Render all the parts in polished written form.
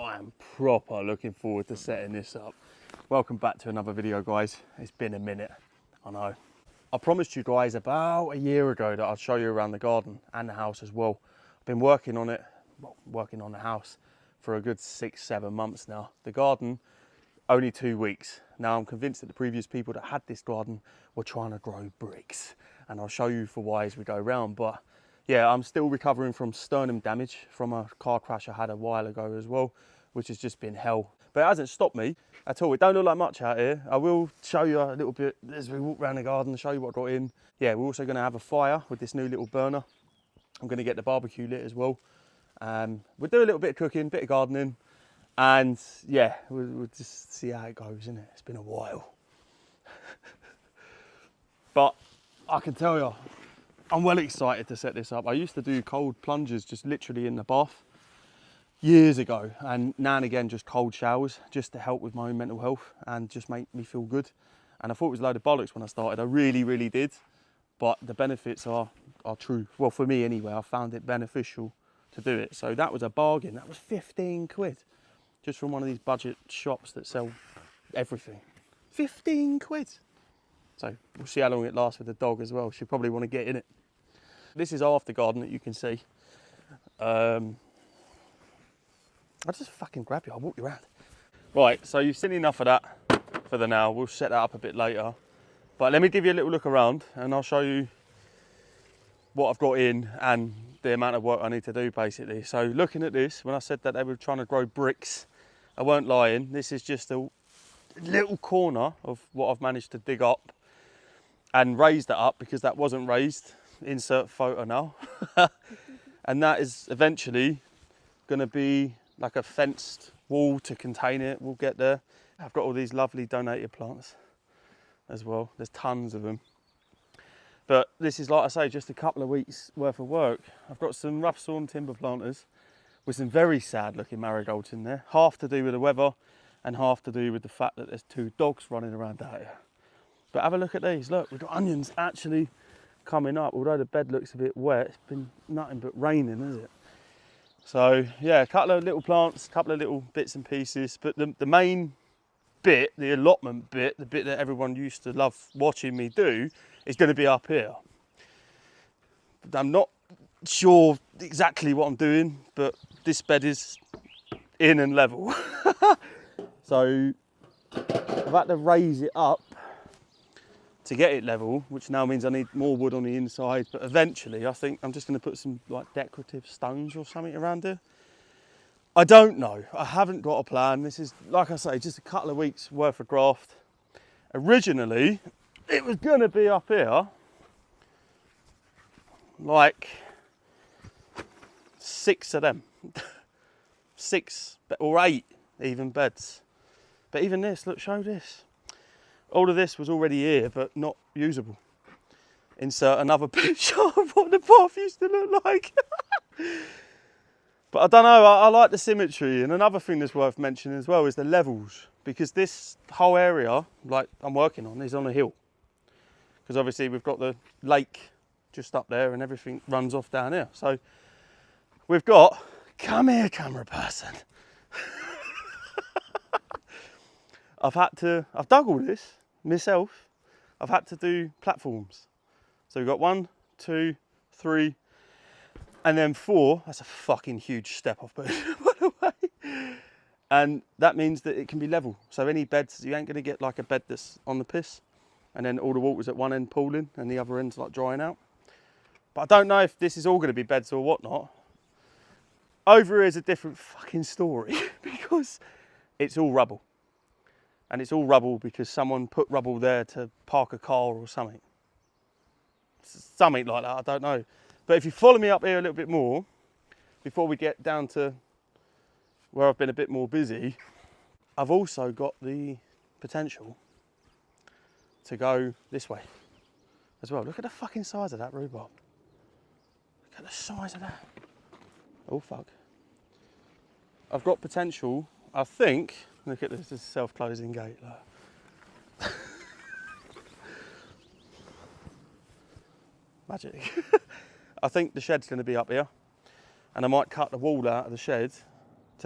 I am proper looking forward to setting this up. Welcome back to another video, guys. It's been a minute, I know. I promised you guys about a year ago that I'd show you around the garden and the house as well. I've been working on it, well, working on the house for a good 6-7 months now. The garden, only 2 weeks. Now I'm convinced that the previous people that had this garden were trying to grow bricks, and I'll show you for why as we go around. But yeah, I'm still recovering from sternum damage from a car crash I had a while ago as well, which has just been hell. But it hasn't stopped me at all. It don't look like much out here. I will show you a little bit as we walk around the garden, show you what I got in. Yeah, we're also going to have a fire with this new little burner. I'm going to get the barbecue lit as well. We'll do a little bit of cooking, bit of gardening, and yeah, we'll just see how it goes, isn't it? It's been a while. But I can tell you, I'm well excited to set this up. I used to do cold plunges just literally in the bath years ago, and now and again just cold showers just to help with my own mental health and just make me feel good. And I thought it was a load of bollocks when I started. I really did. But the benefits are true. Well, for me anyway, I found it beneficial to do it. So that was a bargain. That was 15 quid. Just from one of these budget shops that sell everything. 15 quid. So we'll see how long it lasts with the dog as well. She'll probably want to get in it. This is half the garden that you can see. I'll just fucking grab you, I'll walk you around. Right, so you've seen enough of that for the now. We'll set that up a bit later. But let me give you a little look around and I'll show you what I've got in and the amount of work I need to do basically. So looking at this, when I said that they were trying to grow bricks, I weren't lying. This is just a little corner of what I've managed to dig up and raise that up because that wasn't raised. Insert photo now. And that is eventually going to be like a fenced wall to contain it. We'll get there. I've got all these lovely donated plants as well. There's tons of them. But this is, like I say, just a couple of weeks worth of work. I've got some rough sawn timber planters with some very sad looking marigolds in there. Half to do with the weather and half to do with the fact that there's 2 dogs running around out here. But have a look at these. Look, we've got onions actually coming up. Although the bed looks a bit wet, it's been nothing but raining, isn't it? So yeah, a couple of little plants, a couple of little bits and pieces. But the main bit, the allotment bit, the bit that everyone used to love watching me do, is going to be up here. I'm not sure exactly what I'm doing, but this bed is in and level. So I've had to raise it up to get it level, which now means I need more wood on the inside. But eventually I think I'm just going to put some like decorative stones or something around here. I don't know. I haven't got a plan. This is, like I say, just a couple of weeks worth of graft. Originally, it was going to be up here, like 6 of them. 6 or 8 even beds. But even this, look, show this. All of this was already here, but not usable. Insert another picture of what the bath used to look like. But I don't know, I like the symmetry. And another thing that's worth mentioning as well is the levels. Because this whole area, like I'm working on, is on a hill. Because obviously we've got the lake just up there and everything runs off down here. So we've got, come here camera person. I've dug all this myself. I've had to do platforms. So we've got 1, 2, 3, and then 4. That's a fucking huge step off, by the way. And that means that it can be level. So any beds, you ain't gonna get like a bed that's on the piss and then all the water's at one end pooling and the other end's like drying out. But I don't know if this is all gonna be beds or whatnot. Over here is a different fucking story because it's all rubble. And it's all rubble because someone put rubble there to park a car or something. Something like that, I don't know. But if you follow me up here a little bit more, before we get down to where I've been a bit more busy, I've also got the potential to go this way as well. Look at the fucking size of that rhubarb. Look at the size of that. Oh fuck. I've got potential, I think. Look at this self-closing gate. Look. Magic. I think the shed's going to be up here, and I might cut the wall out of the shed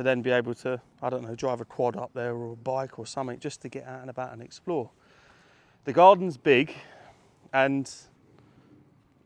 to then be able to, I don't know, drive a quad up there or a bike or something just to get out and about and explore. The garden's big, and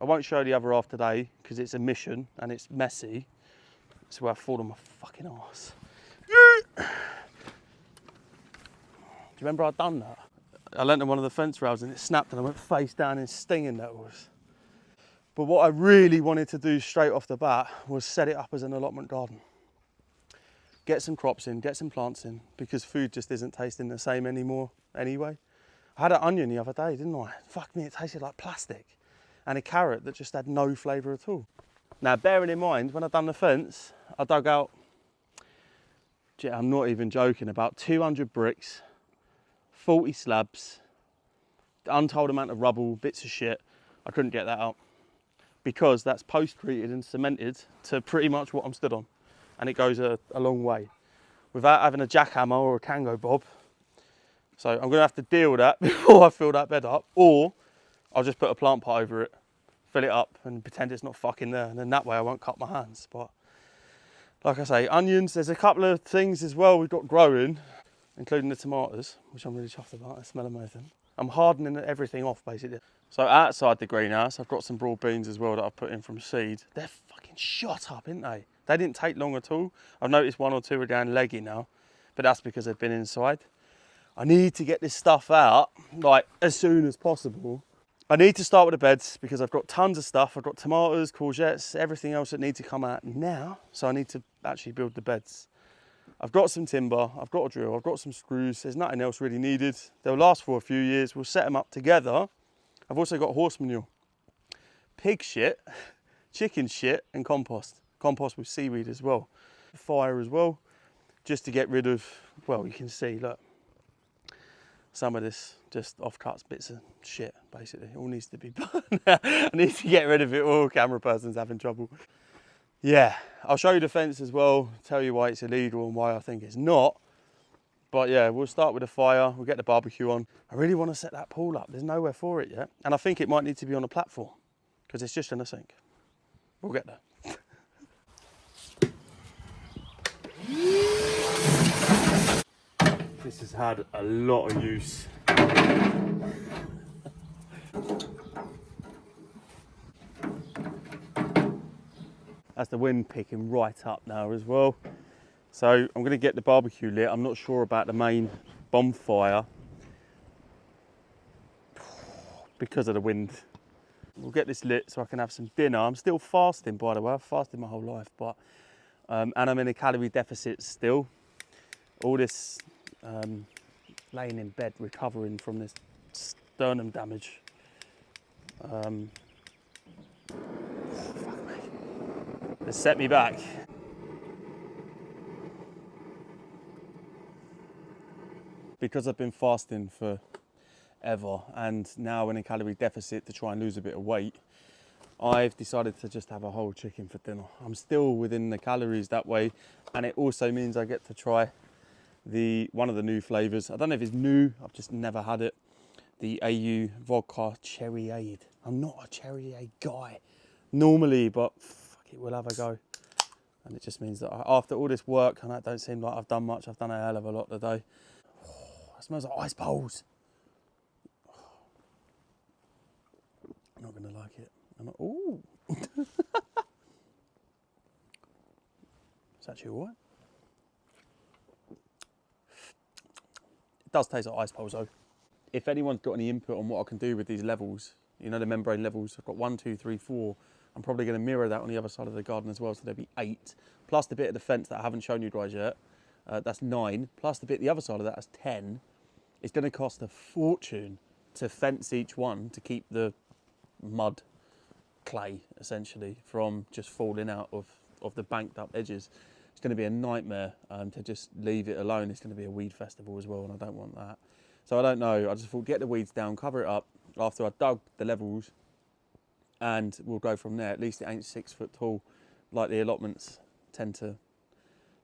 I won't show the other half today because it's a mission and it's messy. That's where I fall on my fucking arse. Do you remember I'd done that? I leant on one of the fence rails and it snapped and I went face down in stinging nettles. But what I really wanted to do straight off the bat was set it up as an allotment garden. Get some crops in, get some plants in, because food just isn't tasting the same anymore anyway. I had an onion the other day, didn't I? Fuck me, it tasted like plastic. And a carrot that just had no flavour at all. Now, bearing in mind, when I done the fence, I dug out, I'm not even joking, about 200 bricks, 40 slabs, the untold amount of rubble, bits of shit. I couldn't get that out because that's post-treated and cemented to pretty much what I'm stood on. And it goes a long way without having a jackhammer or a Kango bob. So I'm gonna have to deal with that before I fill that bed up, or I'll just put a plant pot over it, fill it up and pretend it's not fucking there. And then that way I won't cut my hands. But like I say, onions, there's a couple of things as well we've got growing, including the tomatoes, which I'm really chuffed about. I smell amazing. I'm hardening everything off basically. So outside the greenhouse, I've got some broad beans as well that I've put in from seed. They're fucking shot up, aren't they? They didn't take long at all. I've noticed one or two are down leggy now, but that's because they've been inside. I need to get this stuff out like as soon as possible. I need to start with the beds because I've got tons of stuff. I've got tomatoes, courgettes, everything else that needs to come out now. So I need to actually build the beds. I've got some timber, I've got a drill, I've got some screws. There's nothing else really needed. They'll last for a few years. We'll set them up together. I've also got horse manure, pig shit, chicken shit, and compost. Compost with seaweed as well. Fire as well, just to get rid of, well, you can see, look, some of this just off-cuts bits of shit, basically. It all needs to be burned. I need to get rid of it all. Camera person's having trouble. Yeah, I'll show you the fence as well, tell you why it's illegal and why I think it's not. But yeah, we'll start with the fire, we'll get the barbecue on. I really want to set that pool up. There's nowhere for it yet. And I think it might need to be on a platform because it's just in a sink. We'll get there. This has had a lot of use. That's the wind picking right up now as well. So I'm going to get the barbecue lit. I'm not sure about the main bonfire because of the wind. We'll get this lit so I can have some dinner. I'm still fasting, by the way. I've fasted my whole life, but and I'm in a calorie deficit still. All this laying in bed recovering from this sternum damage. Fuck me. It's set me back. Because I've been fasting for ever and now in a calorie deficit to try and lose a bit of weight, I've decided to just have a whole chicken for dinner. I'm still within the calories that way, and it also means I get to try one of the new flavours. I don't know if it's new, I've just never had it. The AU vodka cherryade. I'm not a cherryade guy normally, but fuck it, we'll have a go. And it just means that after all this work, and that don't seem like I've done much, I've done a hell of a lot today. Oh, it smells like ice bowls. I'm not gonna like it. Ooh. It's actually all right. It does taste like ice bowls though. If anyone's got any input on what I can do with these levels, you know, the membrane levels, I've got 1, 2, 3, 4. I'm probably going to mirror that on the other side of the garden as well, so there'll be 8. Plus the bit of the fence that I haven't shown you guys yet, that's 9. Plus the bit the other side of that, that's 10. It's going to cost a fortune to fence each one to keep the mud, clay, essentially, from just falling out of the banked up edges. It's going to be a nightmare to just leave it alone. It's going to be a weed festival as well, and I don't want that. So I don't know, I just thought get the weeds down, cover it up after I dug the levels, and we'll go from there. At least it ain't 6 foot tall like the allotments tend to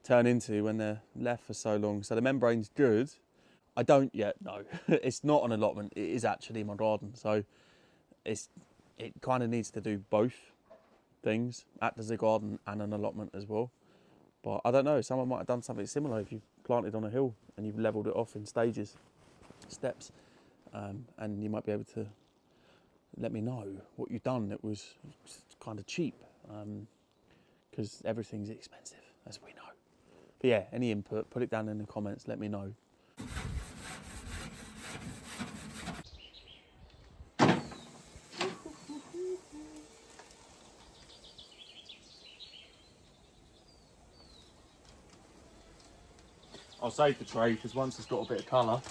turn into when they're left for so long. So the membrane's good. I don't yet know. It's not an allotment, it is actually my garden. So it kind of needs to do both things, act as a garden and an allotment as well. But I don't know, someone might have done something similar if you planted on a hill and you've levelled it off in stages, steps, and you might be able to let me know what you've done that was kind of cheap, because everything's expensive, as we know. But yeah, any input, put it down in the comments, let me know. I'll save the tray because once it's got a bit of colour,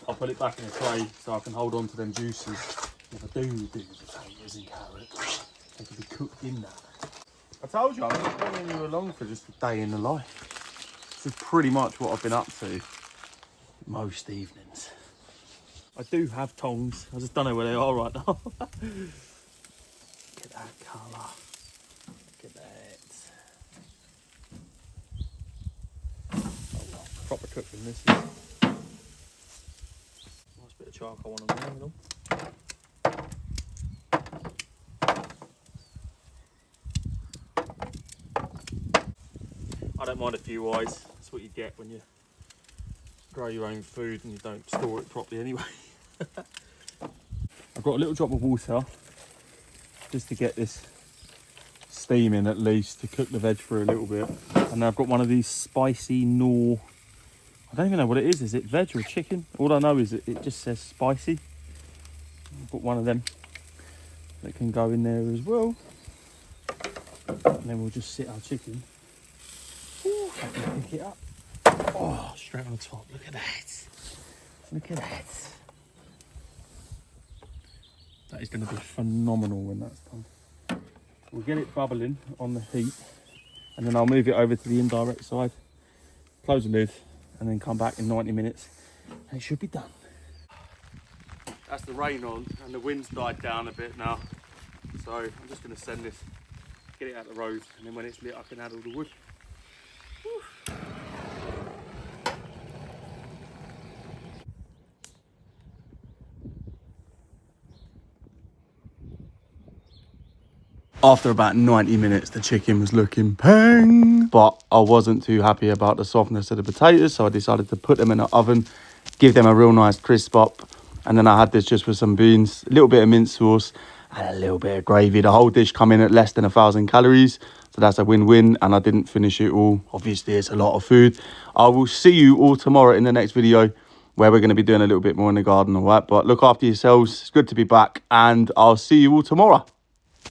I'll put it back in a tray so I can hold on to them juices. If I do potatoes and carrots, they can be cooked in that. I told you, I'm just bringing you along for just a day in the life. This is pretty much what I've been up to most evenings. I do have tongs, I just don't know where they are right now. Look at that colour. Look at that. Proper cooking this is. Nice bit of charcoal on them. I don't mind a few eyes. That's what you get when you grow your own food and you don't store it properly anyway. I've got a little drop of water just to get this steaming at least, to cook the veg for a little bit. And I've got one of these spicy Knorr. I don't even know what it is. Is it veg or chicken? All I know is it just says spicy. I've got one of them that can go in there as well. And then we'll just sit our chicken. Ooh, I can pick it up. Oh, straight on the top. Look at that. Look at that. That is going to be phenomenal when that's done. We'll get it bubbling on the heat. And then I'll move it over to the indirect side. Close the lid. And then come back in 90 minutes and it should be done. That's the rain on and the wind's died down a bit now. So I'm just going to send this, get it out the road, and then when it's lit I can add all the wood. Whew. After about 90 minutes, the chicken was looking pang, but I wasn't too happy about the softness of the potatoes, so I decided to put them in the oven, give them a real nice crisp up, and then I had this just with some beans, a little bit of mint sauce, and a little bit of gravy. The whole dish come in at less than 1,000 calories, so that's a win-win, and I didn't finish it all. Obviously, it's a lot of food. I will see you all tomorrow in the next video, where we're going to be doing a little bit more in the garden, all right? But look after yourselves. It's good to be back, and I'll see you all tomorrow.